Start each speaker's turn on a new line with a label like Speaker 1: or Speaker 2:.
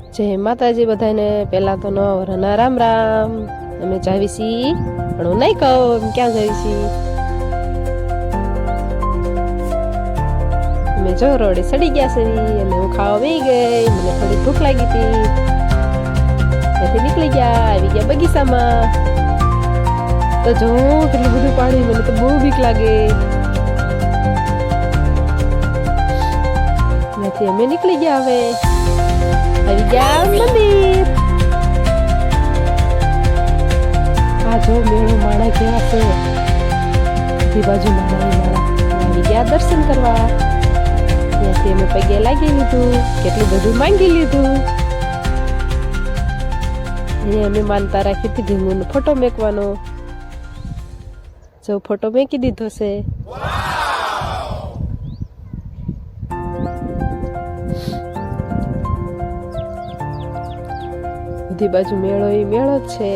Speaker 1: જય માતાજી બધાને પહેલા તો નવા વરના રામ રામ અમે જાવી છી પણ હું નહીં કહું ક્યાં જાવી છી અમે જો રોડે સડી ગયા છે અને હું ખાવા બેસી ગઈ મને થોડી ભૂખ લાગી હતી ત્યાંથી નીકળી ગયા આવી ગયા બગીચામાં તો જો કેટલું બધું પાણી મને તો બહુ બીક લાગે ત્યાંથી અમે નીકળી ગયા હવે આવી ગયા મંદિર આ જો મેળો માણા કેવા છે બધી બાજુ માણા આવી ગયા દર્શન કરવા ત્યાંથી અમે પગે લાગી લીધું કેટલું બધું માંગી લીધું અમે માનતા રાખી હતી ભીમુનો ફોટો મેકવાનો જો ફોટો મેકી દીધો છે બધી બાજુ મેળો એ મેળો જ છે